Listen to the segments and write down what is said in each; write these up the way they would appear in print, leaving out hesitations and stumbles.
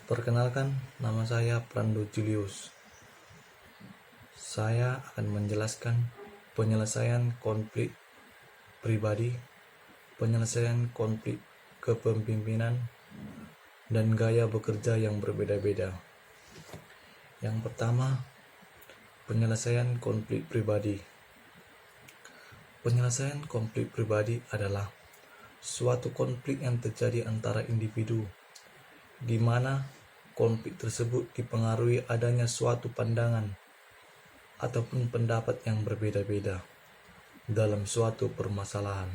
Perkenalkan, nama saya Prando Julius. Saya akan menjelaskan penyelesaian konflik pribadi, penyelesaian konflik kepemimpinan, dan gaya bekerja yang berbeda-beda. Yang pertama, penyelesaian konflik pribadi. Penyelesaian konflik pribadi adalah suatu konflik yang terjadi antara individu, di mana konflik tersebut dipengaruhi adanya suatu pandangan ataupun pendapat yang berbeda-beda dalam suatu permasalahan.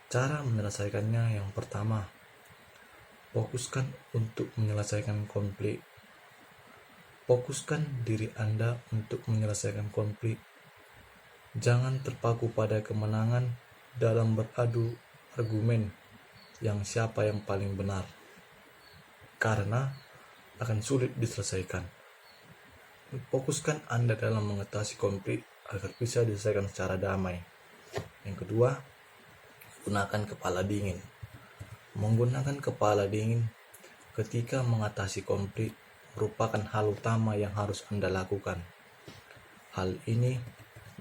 Cara menyelesaikannya yang pertama, fokuskan untuk menyelesaikan konflik. Fokuskan diri Anda untuk menyelesaikan konflik. Jangan terpaku pada kemenangan dalam beradu argumen yang siapa yang paling benar, karena akan sulit diselesaikan. Fokuskan Anda dalam mengatasi konflik agar bisa diselesaikan secara damai. Yang kedua, gunakan kepala dingin. Menggunakan kepala dingin ketika mengatasi konflik merupakan hal utama yang harus Anda lakukan. Hal ini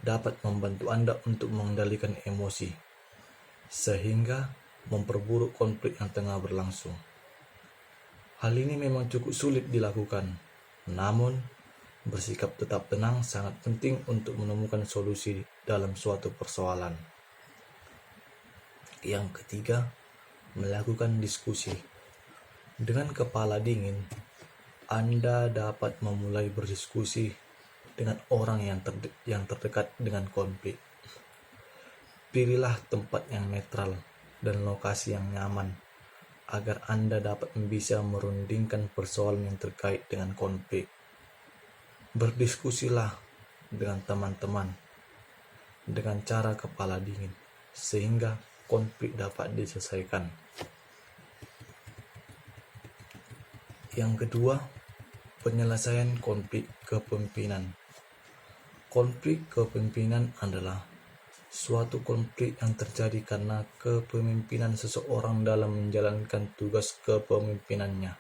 dapat membantu Anda untuk mengendalikan emosi, sehingga memperburuk konflik yang tengah berlangsung. Hal ini memang cukup sulit dilakukan, namun bersikap tetap tenang sangat penting untuk menemukan solusi dalam suatu persoalan. Yang ketiga, melakukan diskusi. Dengan kepala dingin, Anda dapat memulai berdiskusi dengan orang yang terdekat dengan konflik. Pilihlah tempat yang netral dan lokasi yang nyaman agar Anda dapat bisa merundingkan persoalan yang terkait dengan konflik. Berdiskusilah dengan teman-teman dengan cara kepala dingin, sehingga konflik dapat diselesaikan. Yang kedua, penyelesaian konflik kepemimpinan. Konflik kepemimpinan adalah suatu konflik yang terjadi karena kepemimpinan seseorang dalam menjalankan tugas kepemimpinannya.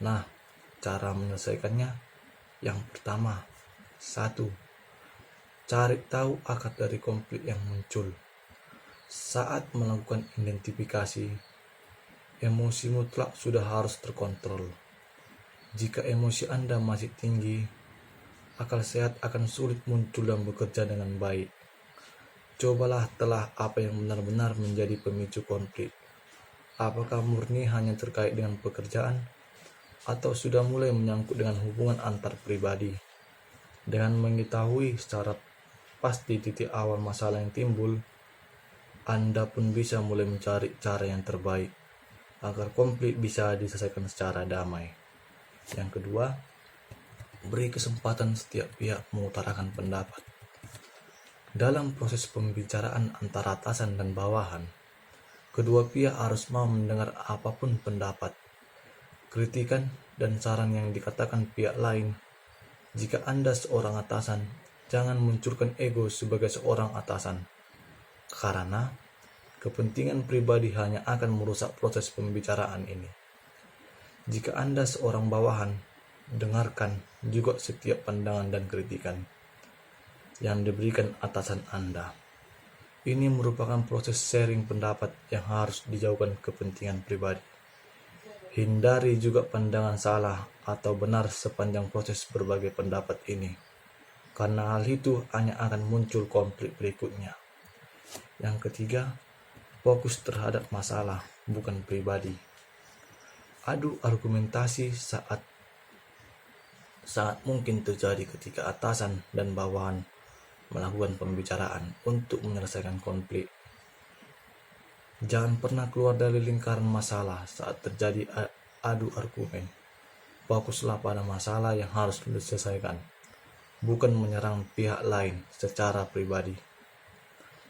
Nah, cara menyelesaikannya yang pertama, 1. Cari tahu akar dari konflik yang muncul. Saat melakukan identifikasi, emosi mutlak sudah harus terkontrol. Jika emosi Anda masih tinggi, akal sehat akan sulit muncul dan bekerja dengan baik. Cobalah telah apa yang benar-benar menjadi pemicu konflik. Apakah murni hanya terkait dengan pekerjaan, atau sudah mulai menyangkut dengan hubungan antar pribadi? Dengan mengetahui secara pasti titik awal masalah yang timbul, Anda pun bisa mulai mencari cara yang terbaik agar konflik bisa diselesaikan secara damai. Yang kedua, beri kesempatan setiap pihak mengutarakan pendapat. Dalam proses pembicaraan antara atasan dan bawahan, kedua pihak harus mau mendengar apapun pendapat, kritikan, dan saran yang dikatakan pihak lain. Jika Anda seorang atasan, jangan munculkan ego sebagai seorang atasan, karena kepentingan pribadi hanya akan merusak proses pembicaraan ini. Jika Anda seorang bawahan, dengarkan juga setiap pandangan dan kritikan yang diberikan atasan Anda. Ini merupakan proses sharing pendapat yang harus dijauhkan kepentingan pribadi. Hindari juga pandangan salah atau benar sepanjang proses berbagai pendapat ini, karena hal itu hanya akan muncul konflik berikutnya. Yang ketiga, fokus terhadap masalah, bukan pribadi. Adu argumentasi sangat mungkin terjadi ketika atasan dan bawahan melakukan pembicaraan untuk menyelesaikan konflik. Jangan pernah keluar dari lingkaran masalah saat terjadi adu argumen. Fokuslah pada masalah yang harus diselesaikan, bukan menyerang pihak lain secara pribadi.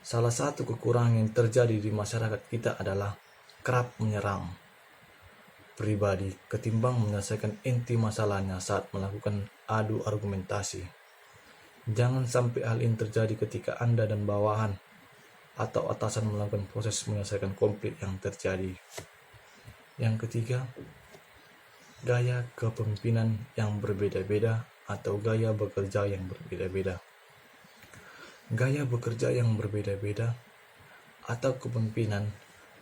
Salah satu kekurangan yang terjadi di masyarakat kita adalah kerap menyerang pribadi ketimbang menyelesaikan inti masalahnya saat melakukan adu argumentasi. Jangan sampai hal ini terjadi ketika Anda dan bawahan atau atasan melakukan proses menyelesaikan konflik yang terjadi. Yang ketiga, gaya kepemimpinan yang berbeda-beda atau gaya bekerja yang berbeda-beda. Gaya bekerja yang berbeda-beda atau kepemimpinan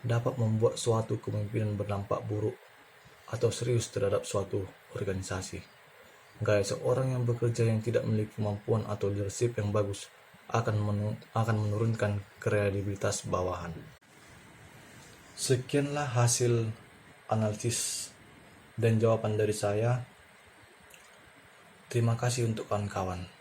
dapat membuat suatu kepemimpinan berdampak buruk atau serius terhadap suatu organisasi. Gaya seorang yang bekerja yang tidak memiliki kemampuan atau leadership yang bagus akan menurunkan kredibilitas bawahan. Sekianlah hasil analisis dan jawaban dari saya. Terima kasih untuk kawan-kawan.